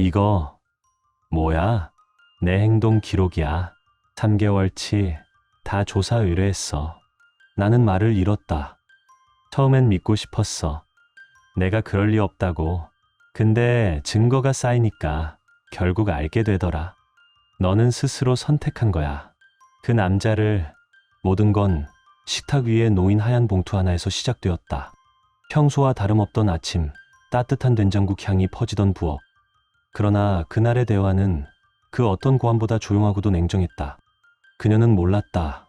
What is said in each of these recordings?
이거 뭐야? 내 행동 기록이야. 3개월치 다 조사 의뢰했어. 나는 말을 잃었다. 처음엔 믿고 싶었어. 내가 그럴 리 없다고. 근데 증거가 쌓이니까 결국 알게 되더라. 너는 스스로 선택한 거야. 그 남자를. 모든 건 식탁 위에 놓인 하얀 봉투 하나에서 시작되었다. 평소와 다름없던 아침, 따뜻한 된장국 향이 퍼지던 부엌. 그러나 그날의 대화는 그 어떤 고함보다 조용하고도 냉정했다. 그녀는 몰랐다.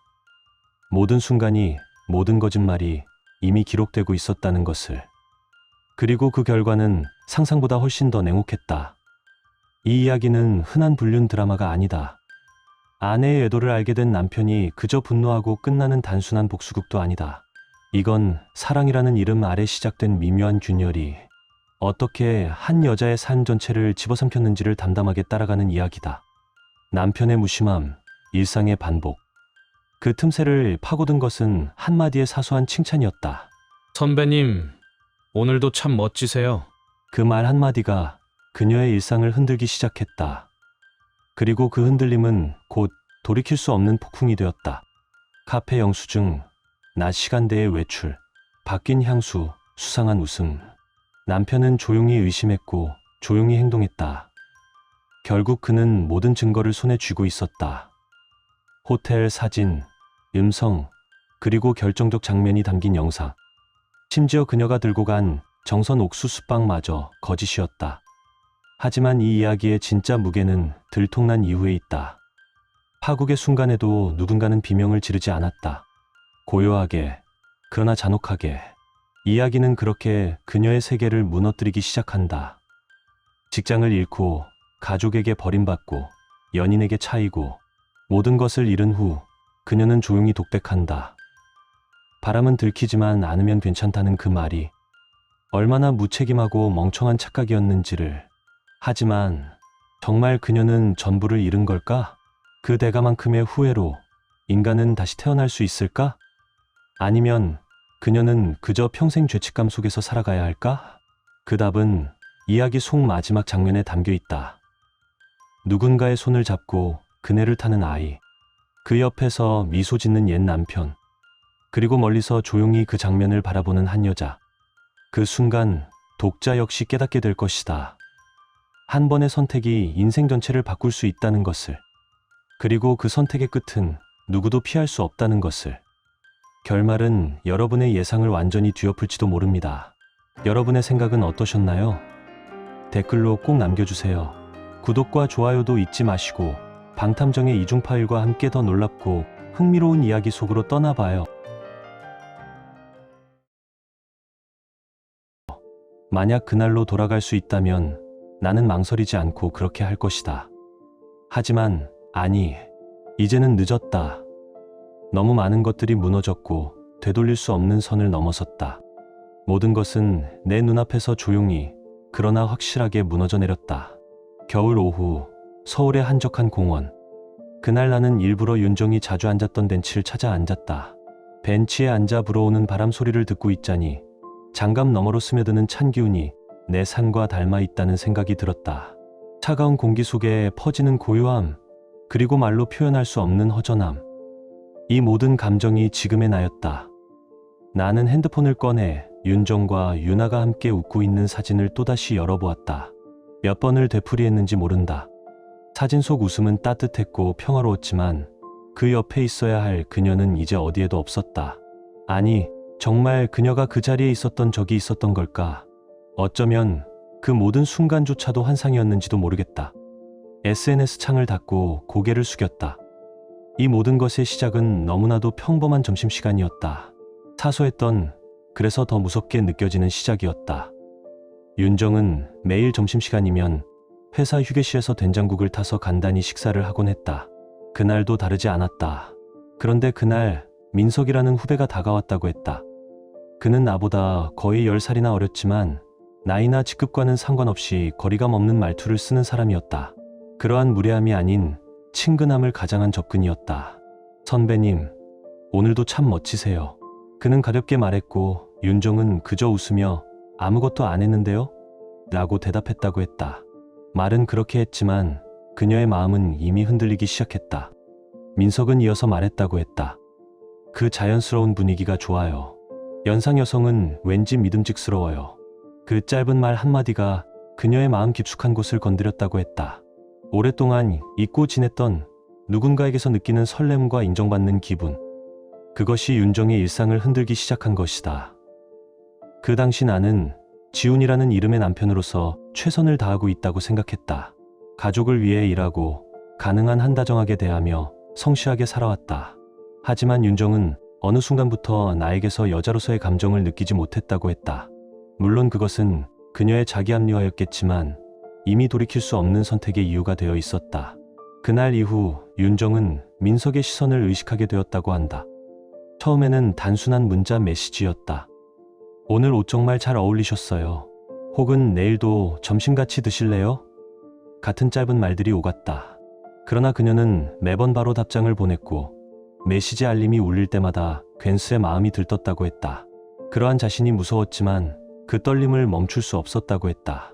모든 순간이, 모든 거짓말이 이미 기록되고 있었다는 것을. 그리고 그 결과는 상상보다 훨씬 더 냉혹했다. 이 이야기는 흔한 불륜 드라마가 아니다. 아내의 애도를 알게 된 남편이 그저 분노하고 끝나는 단순한 복수극도 아니다. 이건 사랑이라는 이름 아래 시작된 미묘한 균열이 어떻게 한 여자의 삶 전체를 집어삼켰는지를 담담하게 따라가는 이야기다. 남편의 무심함, 일상의 반복. 그 틈새를 파고든 것은 한마디의 사소한 칭찬이었다. 선배님, 오늘도 참 멋지세요. 그 말 한마디가 그녀의 일상을 흔들기 시작했다. 그리고 그 흔들림은 곧 돌이킬 수 없는 폭풍이 되었다. 카페 영수증, 낮 시간대의 외출, 바뀐 향수, 수상한 웃음. 남편은 조용히 의심했고 조용히 행동했다. 결국 그는 모든 증거를 손에 쥐고 있었다. 호텔 사진, 음성, 그리고 결정적 장면이 담긴 영상. 심지어 그녀가 들고 간 정선 옥수수빵마저 거짓이었다. 하지만 이 이야기의 진짜 무게는 들통난 이후에 있다. 파국의 순간에도 누군가는 비명을 지르지 않았다. 고요하게, 그러나 잔혹하게. 이야기는 그렇게 그녀의 세계를 무너뜨리기 시작한다. 직장을 잃고, 가족에게 버림받고, 연인에게 차이고, 모든 것을 잃은 후 그녀는 조용히 독백한다. 바람은 들키지만 않으면 괜찮다는 그 말이 얼마나 무책임하고 멍청한 착각이었는지를. 하지만 정말 그녀는 전부를 잃은 걸까? 그 대가만큼의 후회로 인간은 다시 태어날 수 있을까? 아니면 그녀는 그저 평생 죄책감 속에서 살아가야 할까? 그 답은 이야기 속 마지막 장면에 담겨 있다. 누군가의 손을 잡고 그네를 타는 아이, 그 옆에서 미소 짓는 옛 남편, 그리고 멀리서 조용히 그 장면을 바라보는 한 여자. 그 순간 독자 역시 깨닫게 될 것이다. 한 번의 선택이 인생 전체를 바꿀 수 있다는 것을. 그리고 그 선택의 끝은 누구도 피할 수 없다는 것을. 결말은 여러분의 예상을 완전히 뒤엎을지도 모릅니다. 여러분의 생각은 어떠셨나요? 댓글로 꼭 남겨주세요. 구독과 좋아요도 잊지 마시고 방탐정의 이중 파일과 함께 더 놀랍고 흥미로운 이야기 속으로 떠나봐요. 만약 그날로 돌아갈 수 있다면 나는 망설이지 않고 그렇게 할 것이다. 하지만 아니, 이제는 늦었다. 너무 많은 것들이 무너졌고 되돌릴 수 없는 선을 넘어섰다. 모든 것은 내 눈앞에서 조용히, 그러나 확실하게 무너져 내렸다. 겨울 오후, 서울의 한적한 공원. 그날 나는 일부러 윤정이 자주 앉았던 벤치를 찾아 앉았다. 벤치에 앉아 불어오는 바람 소리를 듣고 있자니 장갑 너머로 스며드는 찬 기운이 내 삶과 닮아 있다는 생각이 들었다. 차가운 공기 속에 퍼지는 고요함, 그리고 말로 표현할 수 없는 허전함. 이 모든 감정이 지금의 나였다. 나는 핸드폰을 꺼내 윤정과 유나가 함께 웃고 있는 사진을 또다시 열어보았다. 몇 번을 되풀이했는지 모른다. 사진 속 웃음은 따뜻했고 평화로웠지만 그 옆에 있어야 할 그녀는 이제 어디에도 없었다. 아니, 정말 그녀가 그 자리에 있었던 적이 있었던 걸까? 어쩌면 그 모든 순간조차도 환상이었는지도 모르겠다. SNS 창을 닫고 고개를 숙였다. 이 모든 것의 시작은 너무나도 평범한 점심시간이었다. 사소했던, 그래서 더 무섭게 느껴지는 시작이었다. 윤정은 매일 점심시간이면 회사 휴게실에서 된장국을 타서 간단히 식사를 하곤 했다. 그날도 다르지 않았다. 그런데 그날 민석이라는 후배가 다가왔다고 했다. 그는 나보다 거의 10살이나 어렸지만 나이나 직급과는 상관없이 거리감 없는 말투를 쓰는 사람이었다. 그러한 무례함이 아닌 친근함을 가장한 접근이었다. 선배님, 오늘도 참 멋지세요. 그는 가볍게 말했고 윤정은 그저 웃으며 아무것도 안 했는데요? 라고 대답했다고 했다. 말은 그렇게 했지만 그녀의 마음은 이미 흔들리기 시작했다. 민석은 이어서 말했다고 했다. 그 자연스러운 분위기가 좋아요. 연상 여성은 왠지 믿음직스러워요. 그 짧은 말 한마디가 그녀의 마음 깊숙한 곳을 건드렸다고 했다. 오랫동안 잊고 지냈던 누군가에게서 느끼는 설렘과 인정받는 기분. 그것이 윤정의 일상을 흔들기 시작한 것이다. 그 당시 나는 지훈이라는 이름의 남편으로서 최선을 다하고 있다고 생각했다. 가족을 위해 일하고 가능한 한 다정하게 대하며 성실하게 살아왔다. 하지만 윤정은 어느 순간부터 나에게서 여자로서의 감정을 느끼지 못했다고 했다. 물론 그것은 그녀의 자기 합리화였겠지만 이미 돌이킬 수 없는 선택의 이유가 되어 있었다. 그날 이후 윤정은 민석의 시선을 의식하게 되었다고 한다. 처음에는 단순한 문자 메시지였다. 오늘 옷 정말 잘 어울리셨어요. 혹은 내일도 점심 같이 드실래요? 같은 짧은 말들이 오갔다. 그러나 그녀는 매번 바로 답장을 보냈고 메시지 알림이 울릴 때마다 괜스레 마음이 들떴다고 했다. 그러한 자신이 무서웠지만 그 떨림을 멈출 수 없었다고 했다.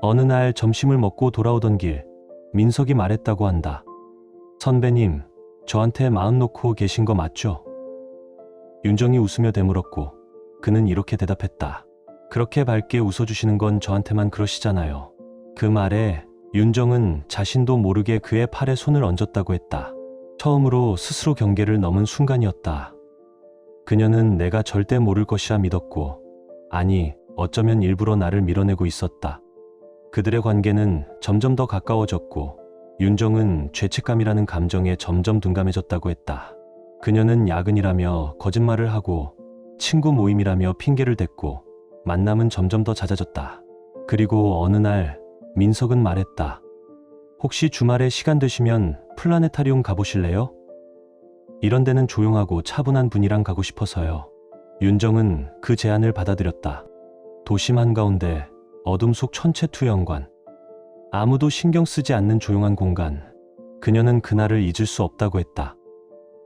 어느 날 점심을 먹고 돌아오던 길 민석이 말했다고 한다. 선배님, 저한테 마음 놓고 계신 거 맞죠? 윤정이 웃으며 되물었고 그는 이렇게 대답했다. 그렇게 밝게 웃어주시는 건 저한테만 그러시잖아요. 그 말에 윤정은 자신도 모르게 그의 팔에 손을 얹었다고 했다. 처음으로 스스로 경계를 넘은 순간이었다. 그녀는 내가 절대 모를 것이라 믿었고, 아니, 어쩌면 일부러 나를 밀어내고 있었다. 그들의 관계는 점점 더 가까워졌고, 윤정은 죄책감이라는 감정에 점점 둔감해졌다고 했다. 그녀는 야근이라며 거짓말을 하고, 친구 모임이라며 핑계를 댔고, 만남은 점점 더 잦아졌다. 그리고 어느 날, 민석은 말했다. 혹시 주말에 시간 되시면 플라네타리움 가보실래요? 이런 데는 조용하고 차분한 분이랑 가고 싶어서요. 윤정은 그 제안을 받아들였다. 도심 한가운데 어둠 속 천체투영관. 아무도 신경 쓰지 않는 조용한 공간. 그녀는 그날을 잊을 수 없다고 했다.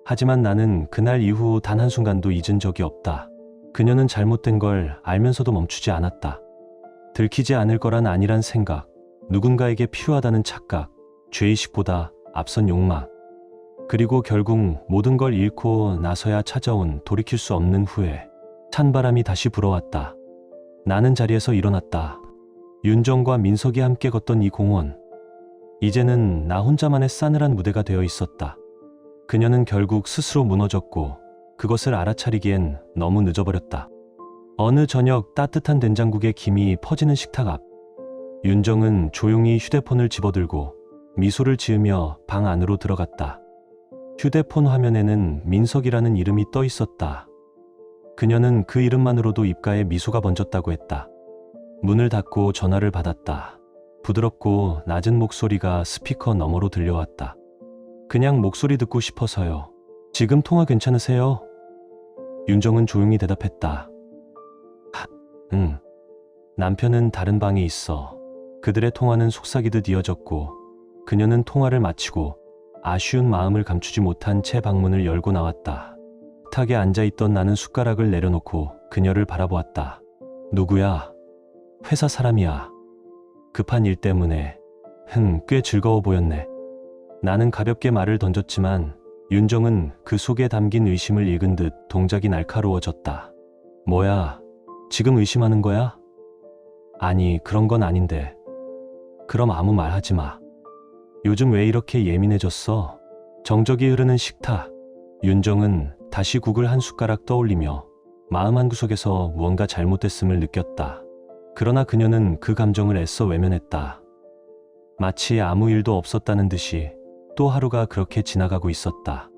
하지만 나는 그날 이후 단 한순간도 잊은 적이 없다. 그녀는 잘못된 걸 알면서도 멈추지 않았다. 들키지 않을 거란 아니란 생각, 누군가에게 필요하다는 착각, 죄의식보다 앞선 욕망. 그리고 결국 모든 걸 잃고 나서야 찾아온 돌이킬 수 없는 후회. 찬바람이 다시 불어왔다. 나는 자리에서 일어났다. 윤정과 민석이 함께 걷던 이 공원. 이제는 나 혼자만의 싸늘한 무대가 되어 있었다. 그녀는 결국 스스로 무너졌고 그것을 알아차리기엔 너무 늦어버렸다. 어느 저녁 따뜻한 된장국에 김이 퍼지는 식탁 앞. 윤정은 조용히 휴대폰을 집어들고 미소를 지으며 방 안으로 들어갔다. 휴대폰 화면에는 민석이라는 이름이 떠 있었다. 그녀는 그 이름만으로도 입가에 미소가 번졌다고 했다. 문을 닫고 전화를 받았다. 부드럽고 낮은 목소리가 스피커 너머로 들려왔다. 그냥 목소리 듣고 싶어서요. 지금 통화 괜찮으세요? 윤정은 조용히 대답했다. 응. 남편은 다른 방에 있어. 그들의 통화는 속삭이듯 이어졌고 그녀는 통화를 마치고 아쉬운 마음을 감추지 못한 채 방문을 열고 나왔다. 식탁에 앉아있던 나는 숟가락을 내려놓고 그녀를 바라보았다. 누구야? 회사 사람이야. 급한 일 때문에. 꽤 즐거워 보였네. 나는 가볍게 말을 던졌지만 윤정은 그 속에 담긴 의심을 읽은 듯 동작이 날카로워졌다. 뭐야? 지금 의심하는 거야? 아니, 그런 건 아닌데. 그럼 아무 말 하지 마. 요즘 왜 이렇게 예민해졌어? 정적이 흐르는 식탁. 윤정은 다시 국을 한 숟가락 떠올리며 마음 한구석에서 무언가 잘못됐음을 느꼈다. 그러나 그녀는 그 감정을 애써 외면했다. 마치 아무 일도 없었다는 듯이 또 하루가 그렇게 지나가고 있었다.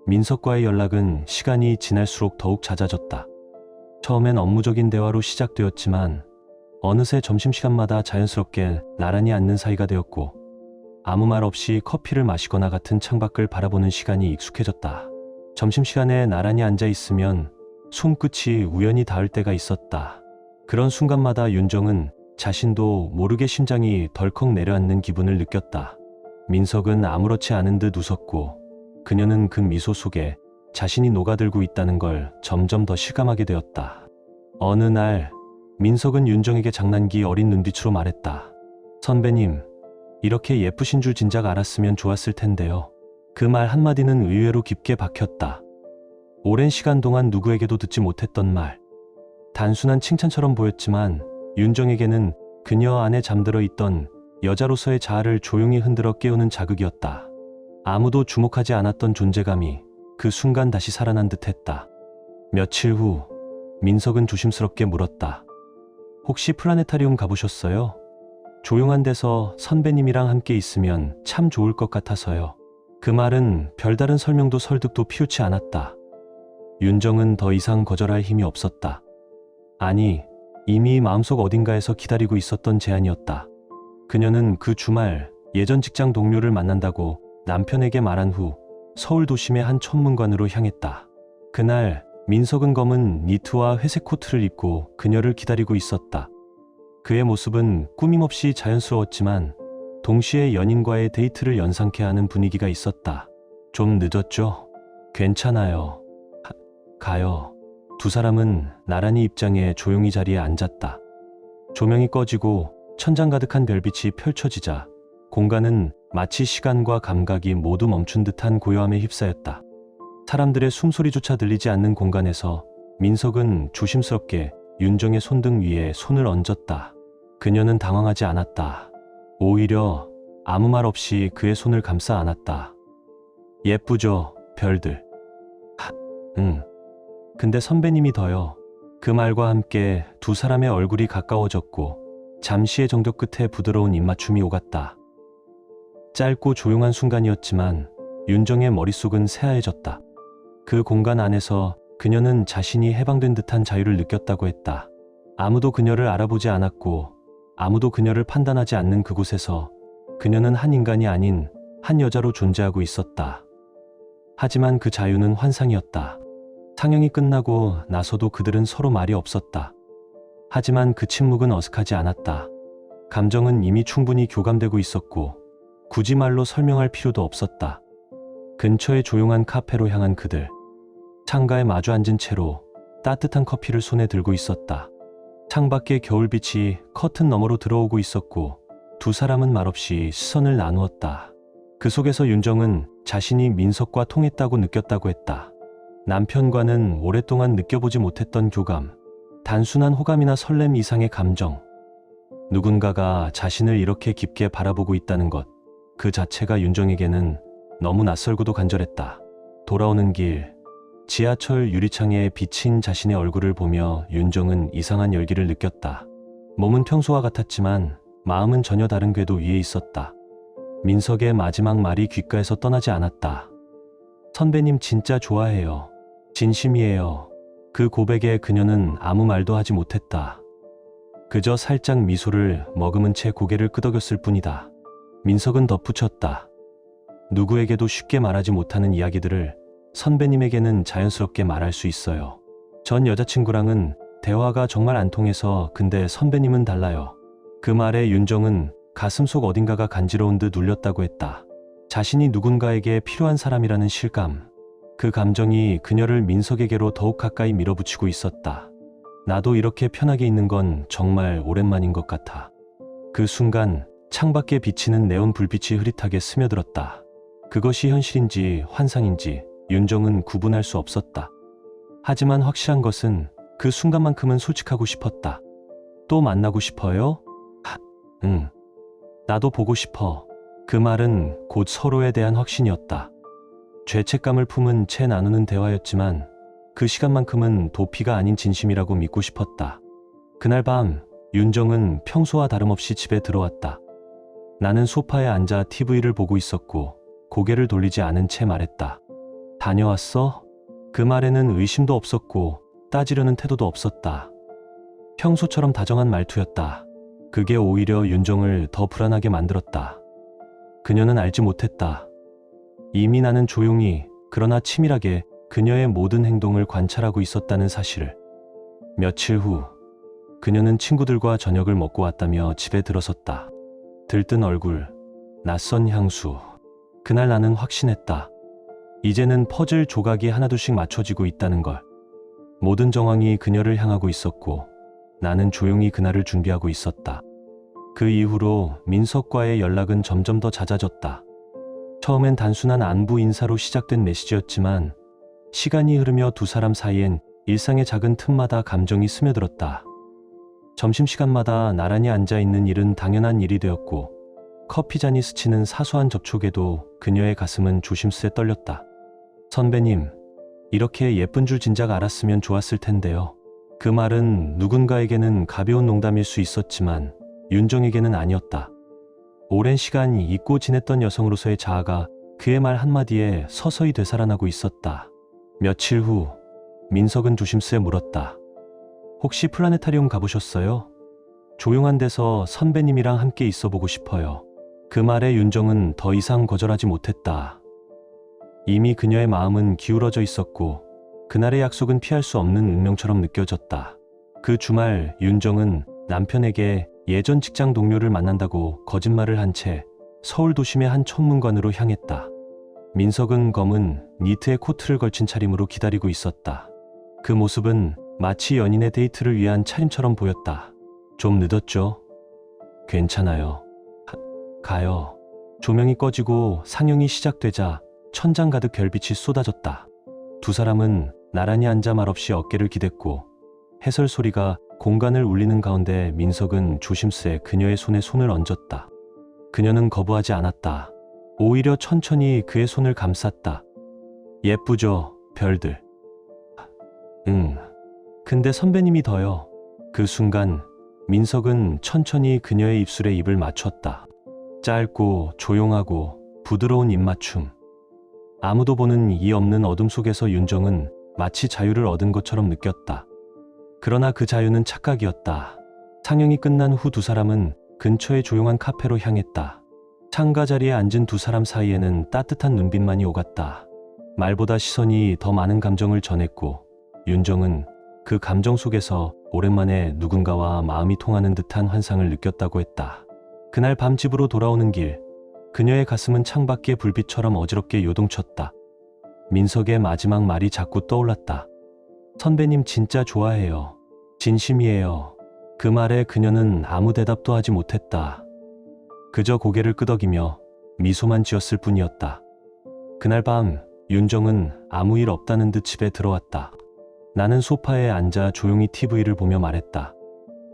민석과의 연락은 시간이 지날수록 더욱 잦아졌다. 처음엔 업무적인 대화로 시작되었지만 어느새 점심시간마다 자연스럽게 나란히 앉는 사이가 되었고 아무 말 없이 커피를 마시거나 같은 창밖을 바라보는 시간이 익숙해졌다. 점심시간에 나란히 앉아있으면 손끝이 우연히 닿을 때가 있었다. 그런 순간마다 윤정은 자신도 모르게 심장이 덜컥 내려앉는 기분을 느꼈다. 민석은 아무렇지 않은 듯 웃었고 그녀는 그 미소 속에 자신이 녹아들고 있다는 걸 점점 더 실감하게 되었다. 어느 날 민석은 윤정에게 장난기 어린 눈빛으로 말했다. 선배님, 이렇게 예쁘신 줄 진작 알았으면 좋았을 텐데요. 그 말 한마디는 의외로 깊게 박혔다. 오랜 시간 동안 누구에게도 듣지 못했던 말. 단순한 칭찬처럼 보였지만 윤정에게는 그녀 안에 잠들어 있던 여자로서의 자아를 조용히 흔들어 깨우는 자극이었다. 아무도 주목하지 않았던 존재감이 그 순간 다시 살아난 듯했다. 며칠 후 민석은 조심스럽게 물었다. 혹시 플라네타리움 가보셨어요? 조용한 데서 선배님이랑 함께 있으면 참 좋을 것 같아서요. 그 말은 별다른 설명도 설득도 피우지 않았다. 윤정은 더 이상 거절할 힘이 없었다. 아니, 이미 마음속 어딘가에서 기다리고 있었던 제안이었다. 그녀는 그 주말 예전 직장 동료를 만난다고 남편에게 말한 후 서울 도심의 한 천문관으로 향했다. 그날 민석은 검은 니트와 회색 코트를 입고 그녀를 기다리고 있었다. 그의 모습은 꾸밈없이 자연스러웠지만 동시에 연인과의 데이트를 연상케 하는 분위기가 있었다. 좀 늦었죠? 괜찮아요. 가요. 두 사람은 나란히 입장해 조용히 자리에 앉았다. 조명이 꺼지고 천장 가득한 별빛이 펼쳐지자 공간은 마치 시간과 감각이 모두 멈춘 듯한 고요함에 휩싸였다. 사람들의 숨소리조차 들리지 않는 공간에서 민석은 조심스럽게 윤정의 손등 위에 손을 얹었다. 그녀는 당황하지 않았다. 오히려 아무 말 없이 그의 손을 감싸 안았다. 예쁘죠, 별들. 응. 근데 선배님이 더요. 그 말과 함께 두 사람의 얼굴이 가까워졌고 잠시의 정적 끝에 부드러운 입맞춤이 오갔다. 짧고 조용한 순간이었지만 윤정의 머릿속은 새하얘졌다. 그 공간 안에서 그녀는 자신이 해방된 듯한 자유를 느꼈다고 했다. 아무도 그녀를 알아보지 않았고 아무도 그녀를 판단하지 않는 그곳에서 그녀는 한 인간이 아닌 한 여자로 존재하고 있었다. 하지만 그 자유는 환상이었다. 상영이 끝나고 나서도 그들은 서로 말이 없었다. 하지만 그 침묵은 어색하지 않았다. 감정은 이미 충분히 교감되고 있었고 굳이 말로 설명할 필요도 없었다. 근처의 조용한 카페로 향한 그들. 창가에 마주 앉은 채로 따뜻한 커피를 손에 들고 있었다. 창밖의 겨울빛이 커튼 너머로 들어오고 있었고 두 사람은 말없이 시선을 나누었다. 그 속에서 윤정은 자신이 민석과 통했다고 느꼈다고 했다. 남편과는 오랫동안 느껴보지 못했던 교감, 단순한 호감이나 설렘 이상의 감정. 누군가가 자신을 이렇게 깊게 바라보고 있다는 것, 그 자체가 윤정에게는 너무 낯설고도 간절했다. 돌아오는 길, 지하철 유리창에 비친 자신의 얼굴을 보며 윤정은 이상한 열기를 느꼈다. 몸은 평소와 같았지만 마음은 전혀 다른 궤도 위에 있었다. 민석의 마지막 말이 귓가에서 떠나지 않았다. 선배님 진짜 좋아해요. 진심이에요. 그 고백에 그녀는 아무 말도 하지 못했다. 그저 살짝 미소를 머금은 채 고개를 끄덕였을 뿐이다. 민석은 덧붙였다. 누구에게도 쉽게 말하지 못하는 이야기들을 선배님에게는 자연스럽게 말할 수 있어요. 전 여자친구랑은 대화가 정말 안 통해서 근데 선배님은 달라요. 그 말에 윤정은 가슴속 어딘가가 간지러운 듯 울렸다고 했다. 자신이 누군가에게 필요한 사람이라는 실감. 그 감정이 그녀를 민석에게로 더욱 가까이 밀어붙이고 있었다. 나도 이렇게 편하게 있는 건 정말 오랜만인 것 같아. 그 순간 창밖에 비치는 네온 불빛이 흐릿하게 스며들었다. 그것이 현실인지 환상인지 윤정은 구분할 수 없었다. 하지만 확실한 것은 그 순간만큼은 솔직하고 싶었다. 또 만나고 싶어요? 응. 나도 보고 싶어. 그 말은 곧 서로에 대한 확신이었다. 죄책감을 품은 채 나누는 대화였지만 그 시간만큼은 도피가 아닌 진심이라고 믿고 싶었다. 그날 밤 윤정은 평소와 다름없이 집에 들어왔다. 나는 소파에 앉아 TV를 보고 있었고 고개를 돌리지 않은 채 말했다. 다녀왔어? 그 말에는 의심도 없었고 따지려는 태도도 없었다. 평소처럼 다정한 말투였다. 그게 오히려 윤정을 더 불안하게 만들었다. 그녀는 알지 못했다. 이미 나는 조용히 그러나 치밀하게 그녀의 모든 행동을 관찰하고 있었다는 사실을. 며칠 후 그녀는 친구들과 저녁을 먹고 왔다며 집에 들어섰다. 들뜬 얼굴, 낯선 향수. 그날 나는 확신했다. 이제는 퍼즐 조각이 하나둘씩 맞춰지고 있다는 걸. 모든 정황이 그녀를 향하고 있었고 나는 조용히 그날을 준비하고 있었다. 그 이후로 민석과의 연락은 점점 더 잦아졌다. 처음엔 단순한 안부 인사로 시작된 메시지였지만 시간이 흐르며 두 사람 사이엔 일상의 작은 틈마다 감정이 스며들었다. 점심시간마다 나란히 앉아있는 일은 당연한 일이 되었고 커피잔이 스치는 사소한 접촉에도 그녀의 가슴은 조심스레 떨렸다. 선배님, 이렇게 예쁜 줄 진작 알았으면 좋았을 텐데요. 그 말은 누군가에게는 가벼운 농담일 수 있었지만 윤정에게는 아니었다. 오랜 시간 잊고 지냈던 여성으로서의 자아가 그의 말 한마디에 서서히 되살아나고 있었다. 며칠 후 민석은 조심스레 물었다. 혹시 플라네타리움 가보셨어요? 조용한 데서 선배님이랑 함께 있어보고 싶어요. 그 말에 윤정은 더 이상 거절하지 못했다. 이미 그녀의 마음은 기울어져 있었고 그날의 약속은 피할 수 없는 운명처럼 느껴졌다. 그 주말 윤정은 남편에게 예전 직장 동료를 만난다고 거짓말을 한 채 서울 도심의 한 천문관으로 향했다. 민석은 검은 니트에 코트를 걸친 차림으로 기다리고 있었다. 그 모습은 마치 연인의 데이트를 위한 차림처럼 보였다. 좀 늦었죠? 괜찮아요. 가요. 조명이 꺼지고 상영이 시작되자 천장 가득 별빛이 쏟아졌다. 두 사람은 나란히 앉아 말없이 어깨를 기댔고 해설 소리가 공간을 울리는 가운데 민석은 조심스레 그녀의 손에 손을 얹었다. 그녀는 거부하지 않았다. 오히려 천천히 그의 손을 감쌌다. 예쁘죠, 별들. 응. 근데 선배님이 더요. 그 순간 민석은 천천히 그녀의 입술에 입을 맞췄다. 짧고 조용하고 부드러운 입맞춤. 아무도 보는 이 없는 어둠 속에서 윤정은 마치 자유를 얻은 것처럼 느꼈다. 그러나 그 자유는 착각이었다. 상영이 끝난 후 두 사람은 근처의 조용한 카페로 향했다. 창가 자리에 앉은 두 사람 사이에는 따뜻한 눈빛만이 오갔다. 말보다 시선이 더 많은 감정을 전했고 윤정은 그 감정 속에서 오랜만에 누군가와 마음이 통하는 듯한 환상을 느꼈다고 했다. 그날 밤 집으로 돌아오는 길, 그녀의 가슴은 창밖의 불빛처럼 어지럽게 요동쳤다. 민석의 마지막 말이 자꾸 떠올랐다. 선배님 진짜 좋아해요. 진심이에요. 그 말에 그녀는 아무 대답도 하지 못했다. 그저 고개를 끄덕이며 미소만 지었을 뿐이었다. 그날 밤 윤정은 아무 일 없다는 듯 집에 들어왔다. 나는 소파에 앉아 조용히 TV를 보며 말했다.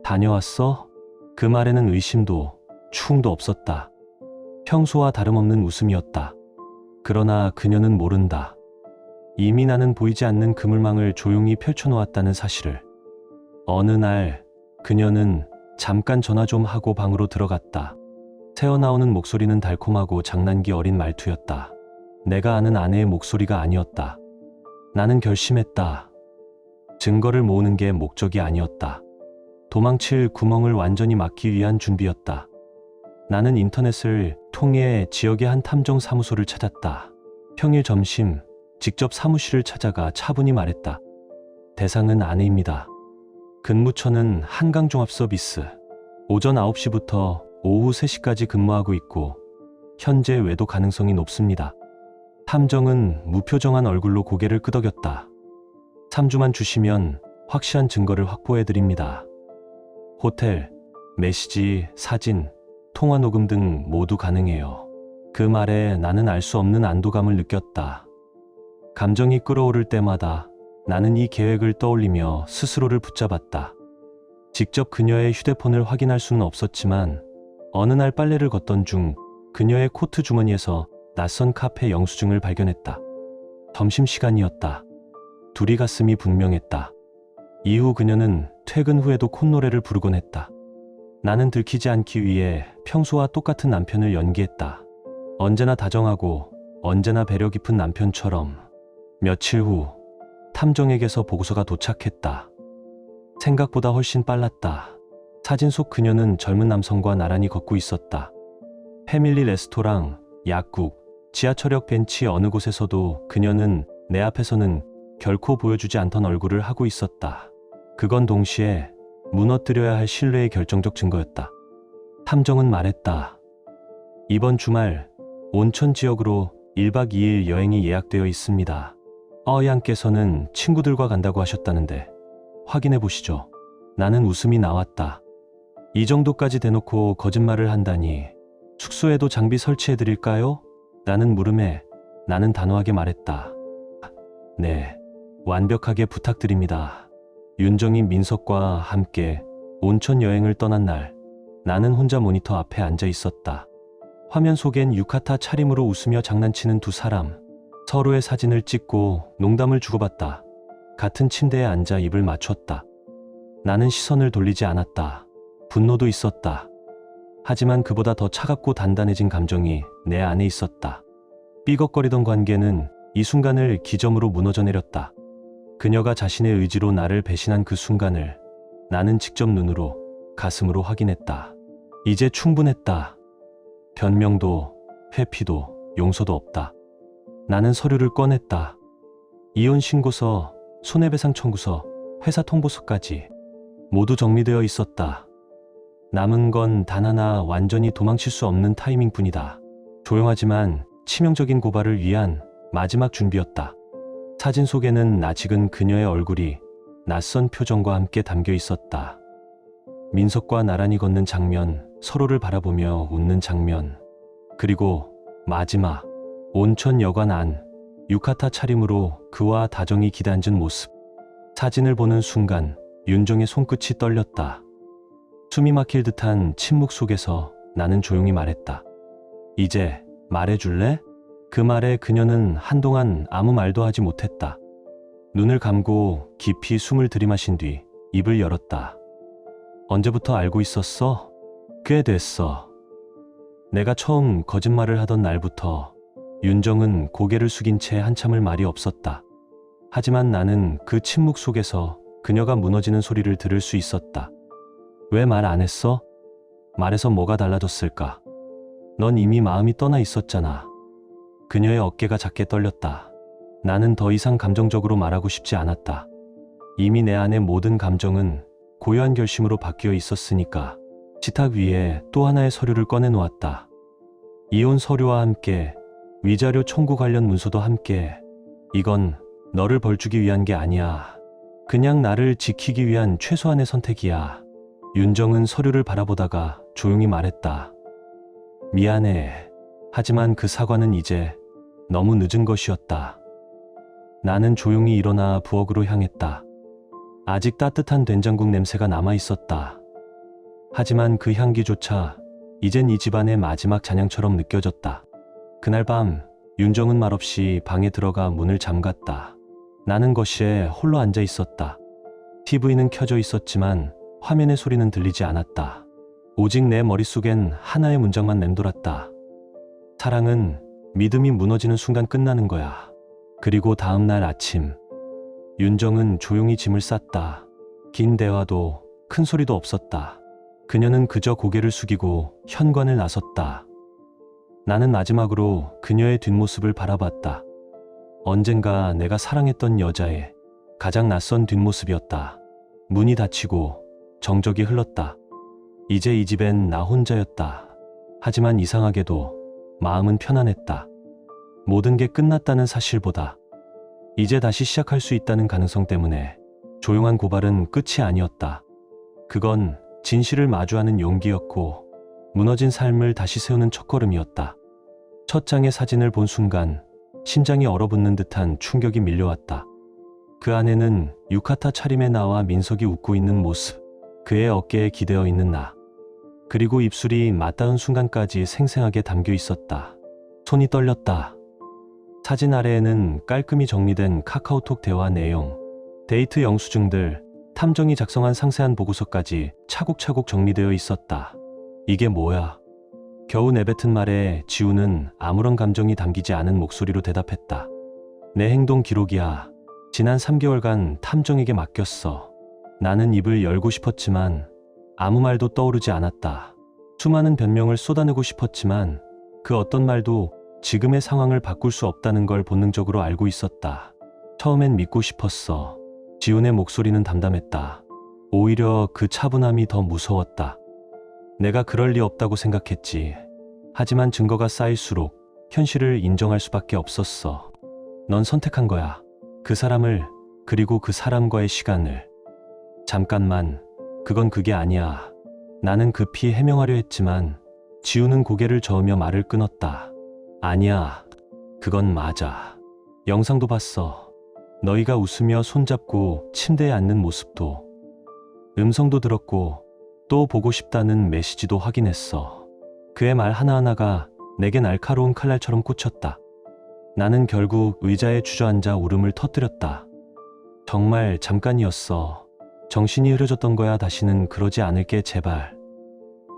다녀왔어? 그 말에는 의심도 추궁도 없었다. 평소와 다름없는 웃음이었다. 그러나 그녀는 모른다. 이미 나는 보이지 않는 그물망을 조용히 펼쳐놓았다는 사실을. 어느 날 그녀는 잠깐 전화 좀 하고 방으로 들어갔다. 새어나오는 목소리는 달콤하고 장난기 어린 말투였다. 내가 아는 아내의 목소리가 아니었다. 나는 결심했다. 증거를 모으는 게 목적이 아니었다. 도망칠 구멍을 완전히 막기 위한 준비였다. 나는 인터넷을 통해 지역의 한 탐정 사무소를 찾았다. 평일 점심 직접 사무실을 찾아가 차분히 말했다. 대상은 아내입니다. 근무처는 한강종합서비스. 오전 9시부터 오후 3시까지 근무하고 있고 현재 외도 가능성이 높습니다. 탐정은 무표정한 얼굴로 고개를 끄덕였다. 3주만 주시면 확실한 증거를 확보해드립니다. 호텔, 메시지, 사진, 통화 녹음 등 모두 가능해요. 그 말에 나는 알 수 없는 안도감을 느꼈다. 감정이 끓어오를 때마다 나는 이 계획을 떠올리며 스스로를 붙잡았다. 직접 그녀의 휴대폰을 확인할 수는 없었지만 어느 날 빨래를 걷던 중 그녀의 코트 주머니에서 낯선 카페 영수증을 발견했다. 점심시간이었다. 둘이 갔음이 분명했다. 이후 그녀는 퇴근 후에도 콧노래를 부르곤 했다. 나는 들키지 않기 위해 평소와 똑같은 남편을 연기했다. 언제나 다정하고 언제나 배려 깊은 남편처럼. 며칠 후 탐정에게서 보고서가 도착했다. 생각보다 훨씬 빨랐다. 사진 속 그녀는 젊은 남성과 나란히 걷고 있었다. 패밀리 레스토랑, 약국, 지하철역 벤치 어느 곳에서도 그녀는 내 앞에서는 결코 보여주지 않던 얼굴을 하고 있었다. 그건 동시에 무너뜨려야 할 신뢰의 결정적 증거였다. 탐정은 말했다. 이번 주말 온천 지역으로 1박 2일 여행이 예약되어 있습니다. 어양께서는 친구들과 간다고 하셨다는데 확인해 보시죠. 나는 웃음이 나왔다. 이 정도까지 대놓고 거짓말을 한다니. 숙소에도 장비 설치해 드릴까요? 라는 물음에 나는 단호하게 말했다. 네, 완벽하게 부탁드립니다. 윤정이 민석과 함께 온천 여행을 떠난 날, 나는 혼자 모니터 앞에 앉아 있었다. 화면 속엔 유카타 차림으로 웃으며 장난치는 두 사람. 서로의 사진을 찍고 농담을 주고받다. 같은 침대에 앉아 입을 맞췄다. 나는 시선을 돌리지 않았다. 분노도 있었다. 하지만 그보다 더 차갑고 단단해진 감정이 내 안에 있었다. 삐걱거리던 관계는 이 순간을 기점으로 무너져 내렸다. 그녀가 자신의 의지로 나를 배신한 그 순간을 나는 직접 눈으로, 가슴으로 확인했다. 이제 충분했다. 변명도, 회피도, 용서도 없다. 나는 서류를 꺼냈다. 이혼 신고서, 손해배상 청구서, 회사 통보서까지 모두 정리되어 있었다. 남은 건 단 하나, 완전히 도망칠 수 없는 타이밍뿐이다. 조용하지만 치명적인 고발을 위한 마지막 준비였다. 사진 속에는 낯익은 그녀의 얼굴이 낯선 표정과 함께 담겨 있었다. 민석과 나란히 걷는 장면, 서로를 바라보며 웃는 장면, 그리고 마지막 온천 여관 안, 유카타 차림으로 그와 다정히 기대앉은 모습. 사진을 보는 순간 윤정의 손끝이 떨렸다. 숨이 막힐 듯한 침묵 속에서 나는 조용히 말했다. 이제 말해줄래? 그 말에 그녀는 한동안 아무 말도 하지 못했다. 눈을 감고 깊이 숨을 들이마신 뒤 입을 열었다. 언제부터 알고 있었어? 꽤 됐어. 내가 처음 거짓말을 하던 날부터. 윤정은 고개를 숙인 채 한참을 말이 없었다. 하지만 나는 그 침묵 속에서 그녀가 무너지는 소리를 들을 수 있었다. 왜 말 안 했어? 말해서 뭐가 달라졌을까? 넌 이미 마음이 떠나 있었잖아. 그녀의 어깨가 작게 떨렸다. 나는 더 이상 감정적으로 말하고 싶지 않았다. 이미 내 안의 모든 감정은 고요한 결심으로 바뀌어 있었으니까. 식탁 위에 또 하나의 서류를 꺼내놓았다. 이혼 서류와 함께 위자료 청구 관련 문서도 함께. 이건 너를 벌주기 위한 게 아니야. 그냥 나를 지키기 위한 최소한의 선택이야. 윤정은 서류를 바라보다가 조용히 말했다. 미안해. 하지만 그 사과는 이제 너무 늦은 것이었다. 나는 조용히 일어나 부엌으로 향했다. 아직 따뜻한 된장국 냄새가 남아 있었다. 하지만 그 향기조차 이젠 이 집안의 마지막 잔향처럼 느껴졌다. 그날 밤 윤정은 말없이 방에 들어가 문을 잠갔다. 나는 거실에 홀로 앉아 있었다. TV는 켜져 있었지만 화면의 소리는 들리지 않았다. 오직 내 머릿속엔 하나의 문장만 맴돌았다. 사랑은 믿음이 무너지는 순간 끝나는 거야. 그리고 다음 날 아침, 윤정은 조용히 짐을 쌌다. 긴 대화도 큰 소리도 없었다. 그녀는 그저 고개를 숙이고 현관을 나섰다. 나는 마지막으로 그녀의 뒷모습을 바라봤다. 언젠가 내가 사랑했던 여자의 가장 낯선 뒷모습이었다. 문이 닫히고 정적이 흘렀다. 이제 이 집엔 나 혼자였다. 하지만 이상하게도 마음은 편안했다. 모든 게 끝났다는 사실보다 이제 다시 시작할 수 있다는 가능성 때문에. 조용한 고발은 끝이 아니었다. 그건 진실을 마주하는 용기였고 무너진 삶을 다시 세우는 첫걸음이었다. 첫 장의 사진을 본 순간 심장이 얼어붙는 듯한 충격이 밀려왔다. 그 안에는 유카타 차림의 나와 민석이 웃고 있는 모습, 그의 어깨에 기대어 있는 나, 그리고 입술이 맞닿은 순간까지 생생하게 담겨 있었다. 손이 떨렸다. 사진 아래에는 깔끔히 정리된 카카오톡 대화 내용, 데이트 영수증들, 탐정이 작성한 상세한 보고서까지 차곡차곡 정리되어 있었다. 이게 뭐야? 겨우 내뱉은 말에 지우는 아무런 감정이 담기지 않은 목소리로 대답했다. 내 행동 기록이야. 지난 3개월간 탐정에게 맡겼어. 나는 입을 열고 싶었지만 아무 말도 떠오르지 않았다. 수많은 변명을 쏟아내고 싶었지만 그 어떤 말도 지금의 상황을 바꿀 수 없다는 걸 본능적으로 알고 있었다. 처음엔 믿고 싶었어. 지훈의 목소리는 담담했다. 오히려 그 차분함이 더 무서웠다. 내가 그럴 리 없다고 생각했지. 하지만 증거가 쌓일수록 현실을 인정할 수밖에 없었어. 넌 선택한 거야. 그 사람을, 그리고 그 사람과의 시간을. 잠깐만, 그건 그게 아니야. 나는 급히 해명하려 했지만 지우는 고개를 저으며 말을 끊었다. 아니야, 그건 맞아. 영상도 봤어. 너희가 웃으며 손잡고 침대에 앉는 모습도. 음성도 들었고 또 보고 싶다는 메시지도 확인했어. 그의 말 하나하나가 내게 날카로운 칼날처럼 꽂혔다. 나는 결국 의자에 주저앉아 울음을 터뜨렸다. 정말 잠깐이었어. 정신이 흐려졌던 거야. 다시는 그러지 않을게, 제발.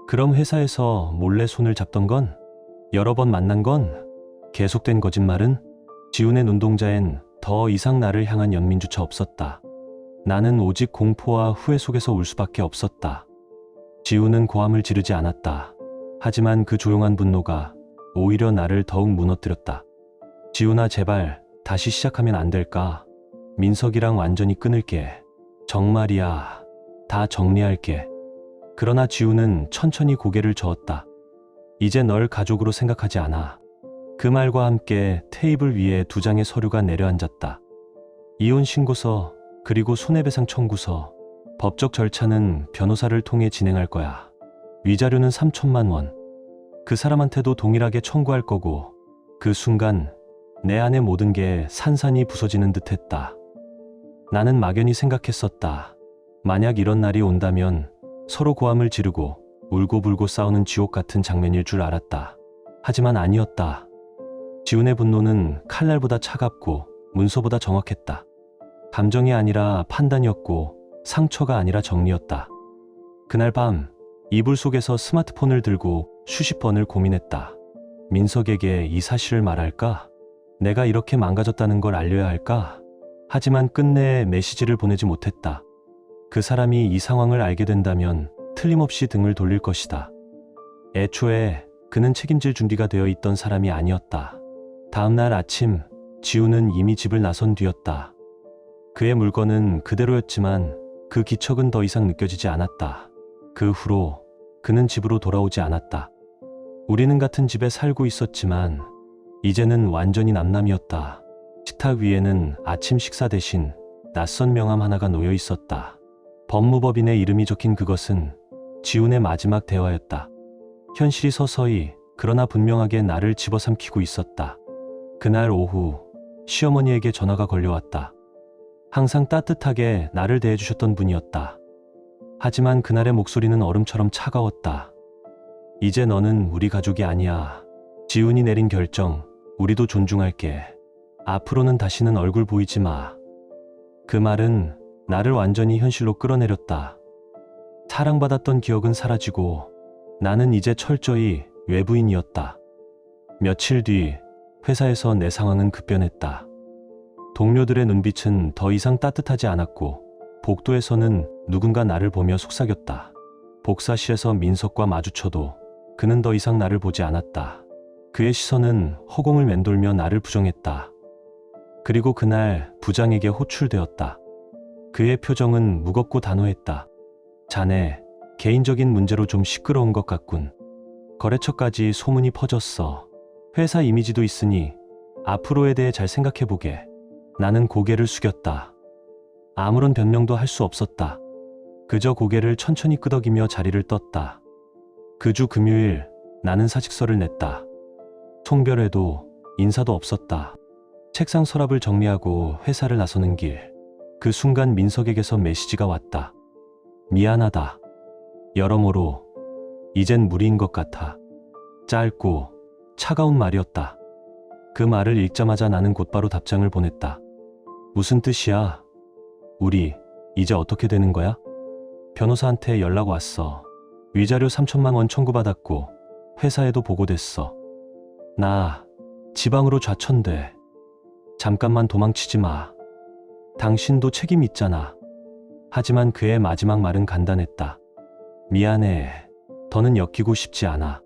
그럼 회사에서 몰래 손을 잡던 건? 여러 번 만난 건? 계속된 거짓말은? 지훈의 눈동자엔 더 이상 나를 향한 연민조차 없었다. 나는 오직 공포와 후회 속에서 울 수밖에 없었다. 지훈은 고함을 지르지 않았다. 하지만 그 조용한 분노가 오히려 나를 더욱 무너뜨렸다. 지훈아, 제발 다시 시작하면 안 될까? 민석이랑 완전히 끊을게. 정말이야. 다 정리할게. 그러나 지훈은 천천히 고개를 저었다. 이제 널 가족으로 생각하지 않아. 그 말과 함께 테이블 위에 2장의 서류가 내려앉았다. 이혼 신고서, 그리고 손해배상 청구서. 법적 절차는 변호사를 통해 진행할 거야. 위자료는 3천만 원. 그 사람한테도 동일하게 청구할 거고. 그 순간 내 안의 모든 게 산산이 부서지는 듯했다. 나는 막연히 생각했었다. 만약 이런 날이 온다면 서로 고함을 지르고 울고불고 싸우는 지옥 같은 장면일 줄 알았다. 하지만 아니었다. 지훈의 분노는 칼날보다 차갑고 문서보다 정확했다. 감정이 아니라 판단이었고 상처가 아니라 정리였다. 그날 밤 이불 속에서 스마트폰을 들고 수십 번을 고민했다. 민석에게 이 사실을 말할까? 내가 이렇게 망가졌다는 걸 알려야 할까? 하지만 끝내 메시지를 보내지 못했다. 그 사람이 이 상황을 알게 된다면 틀림없이 등을 돌릴 것이다. 애초에 그는 책임질 준비가 되어 있던 사람이 아니었다. 다음 날 아침, 지우는 이미 집을 나선 뒤였다. 그의 물건은 그대로였지만 그 기척은 더 이상 느껴지지 않았다. 그 후로 그는 집으로 돌아오지 않았다. 우리는 같은 집에 살고 있었지만 이제는 완전히 남남이었다. 식탁 위에는 아침 식사 대신 낯선 명함 하나가 놓여 있었다. 법무법인의 이름이 적힌 그것은 지훈의 마지막 대화였다. 현실이 서서히 그러나 분명하게 나를 집어삼키고 있었다. 그날 오후 시어머니에게 전화가 걸려왔다. 항상 따뜻하게 나를 대해주셨던 분이었다. 하지만 그날의 목소리는 얼음처럼 차가웠다. 이제 너는 우리 가족이 아니야. 지훈이 내린 결정, 우리도 존중할게. 앞으로는 다시는 얼굴 보이지 마. 그 말은 나를 완전히 현실로 끌어내렸다. 사랑받았던 기억은 사라지고 나는 이제 철저히 외부인이었다. 며칠 뒤 회사에서 내 상황은 급변했다. 동료들의 눈빛은 더 이상 따뜻하지 않았고 복도에서는 누군가 나를 보며 속삭였다. 복사실에서 민석과 마주쳐도 그는 더 이상 나를 보지 않았다. 그의 시선은 허공을 맴돌며 나를 부정했다. 그리고 그날 부장에게 호출되었다. 그의 표정은 무겁고 단호했다. 자네, 개인적인 문제로 좀 시끄러운 것 같군. 거래처까지 소문이 퍼졌어. 회사 이미지도 있으니 앞으로에 대해 잘 생각해보게. 나는 고개를 숙였다. 아무런 변명도 할 수 없었다. 그저 고개를 천천히 끄덕이며 자리를 떴다. 그 주 금요일 나는 사직서를 냈다. 송별회도 인사도 없었다. 책상 서랍을 정리하고 회사를 나서는 길. 그 순간 민석에게서 메시지가 왔다. 미안하다. 여러모로 이젠 무리인 것 같아. 짧고 차가운 말이었다. 그 말을 읽자마자 나는 곧바로 답장을 보냈다. 무슨 뜻이야? 우리 이제 어떻게 되는 거야? 변호사한테 연락 왔어. 위자료 3천만 원 청구받았고 회사에도 보고됐어. 나 지방으로 좌천돼. 잠깐만 도망치지 마. 당신도 책임 있잖아. 하지만 그의 마지막 말은 간단했다. 미안해. 더는 엮이고 싶지 않아.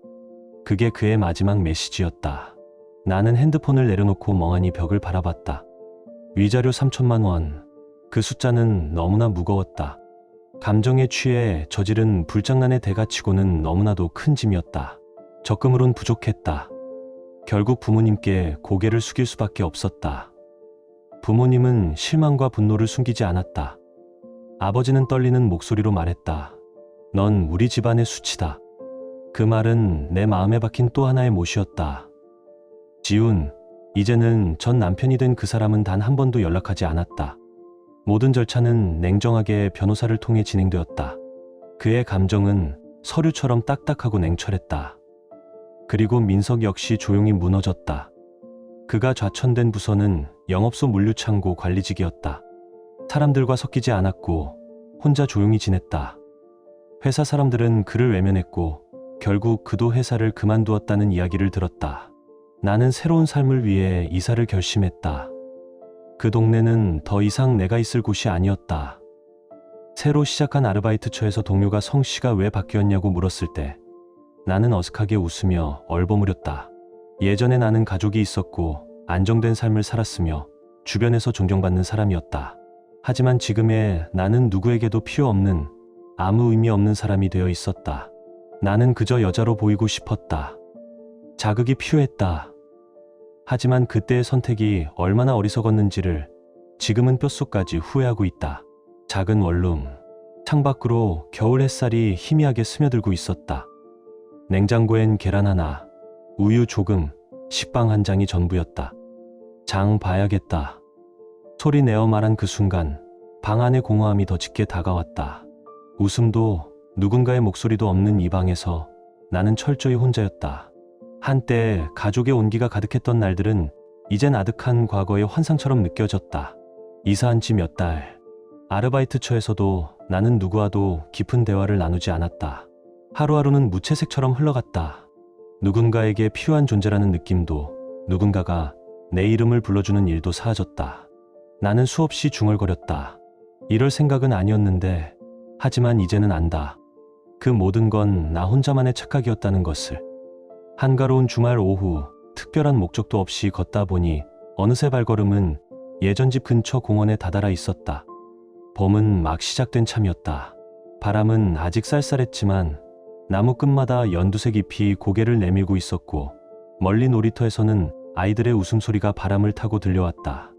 그게 그의 마지막 메시지였다. 나는 핸드폰을 내려놓고 멍하니 벽을 바라봤다. 위자료 3천만 원. 그 숫자는 너무나 무거웠다. 감정에 취해 저지른 불장난의 대가치고는 너무나도 큰 짐이었다. 적금으론 부족했다. 결국 부모님께 고개를 숙일 수밖에 없었다. 부모님은 실망과 분노를 숨기지 않았다. 아버지는 떨리는 목소리로 말했다. 넌 우리 집안의 수치다. 그 말은 내 마음에 박힌 또 하나의 못이었다. 지훈, 이제는 전 남편이 된 그 사람은 단 한 번도 연락하지 않았다. 모든 절차는 냉정하게 변호사를 통해 진행되었다. 그의 감정은 서류처럼 딱딱하고 냉철했다. 그리고 민석 역시 조용히 무너졌다. 그가 좌천된 부서는 영업소 물류창고 관리직이었다. 사람들과 섞이지 않았고 혼자 조용히 지냈다. 회사 사람들은 그를 외면했고 결국 그도 회사를 그만두었다는 이야기를 들었다. 나는 새로운 삶을 위해 이사를 결심했다. 그 동네는 더 이상 내가 있을 곳이 아니었다. 새로 시작한 아르바이트처에서 동료가 성씨가 왜 바뀌었냐고 물었을 때 나는 어색하게 웃으며 얼버무렸다. 예전에 나는 가족이 있었고 안정된 삶을 살았으며 주변에서 존경받는 사람이었다. 하지만 지금의 나는 누구에게도 필요 없는 아무 의미 없는 사람이 되어 있었다. 나는 그저 여자로 보이고 싶었다. 자극이 필요했다. 하지만 그때의 선택이 얼마나 어리석었는지를 지금은 뼛속까지 후회하고 있다. 작은 원룸, 창밖으로 겨울 햇살이 희미하게 스며들고 있었다. 냉장고엔 계란 하나, 우유 조금, 식빵 한 장이 전부였다. 장 봐야겠다. 소리 내어 말한 그 순간 방 안의 공허함이 더 짙게 다가왔다. 웃음도 누군가의 목소리도 없는 이 방에서 나는 철저히 혼자였다. 한때 가족의 온기가 가득했던 날들은 이젠 아득한 과거의 환상처럼 느껴졌다. 이사한 지 몇 달, 아르바이트처에서도 나는 누구와도 깊은 대화를 나누지 않았다. 하루하루는 무채색처럼 흘러갔다. 누군가에게 필요한 존재라는 느낌도, 누군가가 내 이름을 불러주는 일도 사라졌다. 나는 수없이 중얼거렸다. 이럴 생각은 아니었는데, 하지만 이제는 안다. 그 모든 건 나 혼자만의 착각이었다는 것을. 한가로운 주말 오후, 특별한 목적도 없이 걷다 보니 어느새 발걸음은 예전 집 근처 공원에 다다라 있었다. 봄은 막 시작된 참이었다. 바람은 아직 쌀쌀했지만 나무 끝마다 연두색 잎이 고개를 내밀고 있었고 멀리 놀이터에서는 아이들의 웃음소리가 바람을 타고 들려왔다.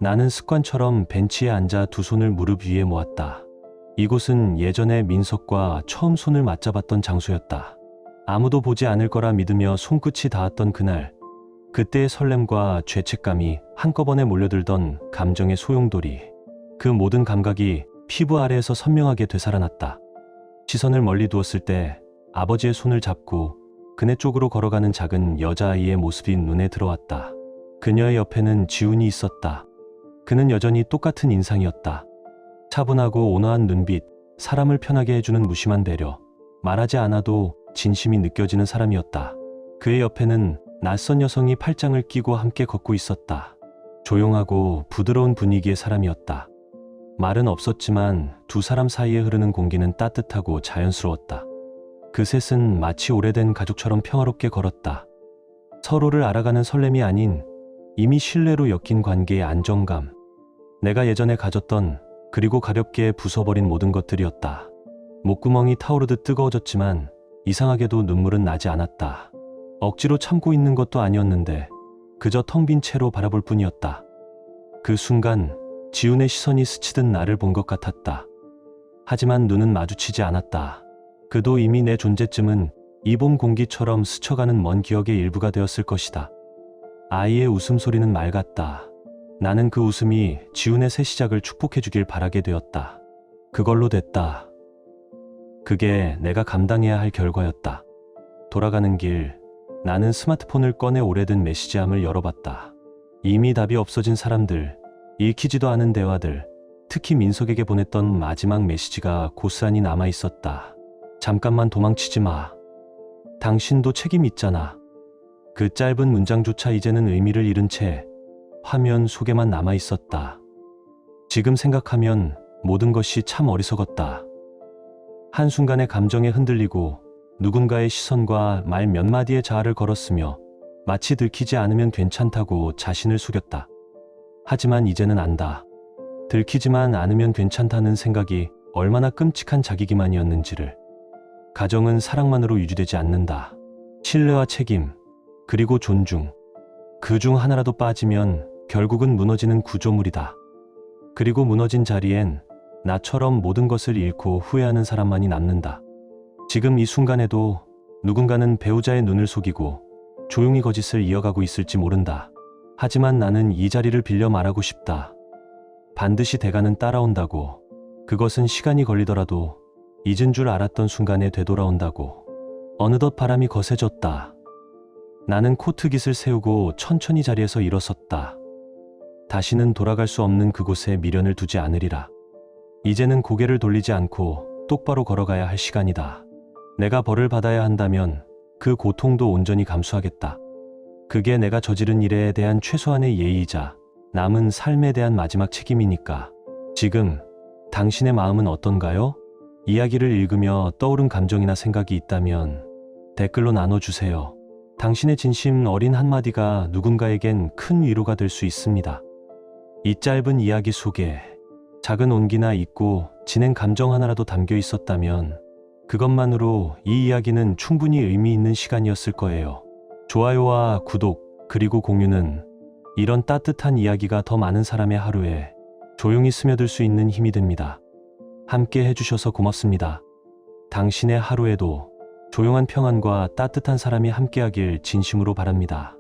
나는 습관처럼 벤치에 앉아 두 손을 무릎 위에 모았다. 이곳은 예전에 민석과 처음 손을 맞잡았던 장소였다. 아무도 보지 않을 거라 믿으며 손끝이 닿았던 그날, 그때의 설렘과 죄책감이 한꺼번에 몰려들던 감정의 소용돌이, 그 모든 감각이 피부 아래에서 선명하게 되살아났다. 시선을 멀리 두었을 때 아버지의 손을 잡고 그네 쪽으로 걸어가는 작은 여자아이의 모습이 눈에 들어왔다. 그녀의 옆에는 지훈이 있었다. 그는 여전히 똑같은 인상이었다. 차분하고 온화한 눈빛, 사람을 편하게 해주는 무심한 배려, 말하지 않아도 진심이 느껴지는 사람이었다. 그의 옆에는 낯선 여성이 팔짱을 끼고 함께 걷고 있었다. 조용하고 부드러운 분위기의 사람이었다. 말은 없었지만 두 사람 사이에 흐르는 공기는 따뜻하고 자연스러웠다. 그 셋은 마치 오래된 가족처럼 평화롭게 걸었다. 서로를 알아가는 설렘이 아닌 이미 신뢰로 엮인 관계의 안정감. 내가 예전에 가졌던, 그리고 가볍게 부숴버린 모든 것들이었다. 목구멍이 타오르듯 뜨거워졌지만 이상하게도 눈물은 나지 않았다. 억지로 참고 있는 것도 아니었는데 그저 텅 빈 채로 바라볼 뿐이었다. 그 순간 지훈의 시선이 스치듯 나를 본 것 같았다. 하지만 눈은 마주치지 않았다. 그도 이미 내 존재쯤은 이 봄 공기처럼 스쳐가는 먼 기억의 일부가 되었을 것이다. 아이의 웃음소리는 맑았다. 나는 그 웃음이 지훈의 새 시작을 축복해주길 바라게 되었다. 그걸로 됐다. 그게 내가 감당해야 할 결과였다. 돌아가는 길, 나는 스마트폰을 꺼내 오래된 메시지함을 열어봤다. 이미 답이 없어진 사람들, 읽히지도 않은 대화들, 특히 민석에게 보냈던 마지막 메시지가 고스란히 남아있었다. 잠깐만 도망치지 마. 당신도 책임 있잖아. 그 짧은 문장조차 이제는 의미를 잃은 채 화면 속에만 남아있었다. 지금 생각하면 모든 것이 참 어리석었다. 한순간에 감정에 흔들리고 누군가의 시선과 말 몇 마디의 자아를 걸었으며 마치 들키지 않으면 괜찮다고 자신을 속였다. 하지만 이제는 안다. 들키지만 않으면 괜찮다는 생각이 얼마나 끔찍한 자기기만이었는지를. 가정은 사랑만으로 유지되지 않는다. 신뢰와 책임, 그리고 존중. 그 중 하나라도 빠지면 결국은 무너지는 구조물이다. 그리고 무너진 자리엔 나처럼 모든 것을 잃고 후회하는 사람만이 남는다. 지금 이 순간에도 누군가는 배우자의 눈을 속이고 조용히 거짓을 이어가고 있을지 모른다. 하지만 나는 이 자리를 빌려 말하고 싶다. 반드시 대가는 따라온다고. 그것은 시간이 걸리더라도 잊은 줄 알았던 순간에 되돌아온다고. 어느덧 바람이 거세졌다. 나는 코트깃을 세우고 천천히 자리에서 일어섰다. 다시는 돌아갈 수 없는 그곳에 미련을 두지 않으리라. 이제는 고개를 돌리지 않고 똑바로 걸어가야 할 시간이다. 내가 벌을 받아야 한다면 그 고통도 온전히 감수하겠다. 그게 내가 저지른 일에 대한 최소한의 예의이자 남은 삶에 대한 마지막 책임이니까. 지금 당신의 마음은 어떤가요? 이야기를 읽으며 떠오른 감정이나 생각이 있다면 댓글로 나눠주세요. 당신의 진심 어린 한마디가 누군가에겐 큰 위로가 될 수 있습니다. 이 짧은 이야기 속에 작은 온기나 잊고 지낸 감정 하나라도 담겨 있었다면 그것만으로 이 이야기는 충분히 의미 있는 시간이었을 거예요. 좋아요와 구독 그리고 공유는 이런 따뜻한 이야기가 더 많은 사람의 하루에 조용히 스며들 수 있는 힘이 됩니다. 함께 해주셔서 고맙습니다. 당신의 하루에도 조용한 평안과 따뜻한 사람이 함께하길 진심으로 바랍니다.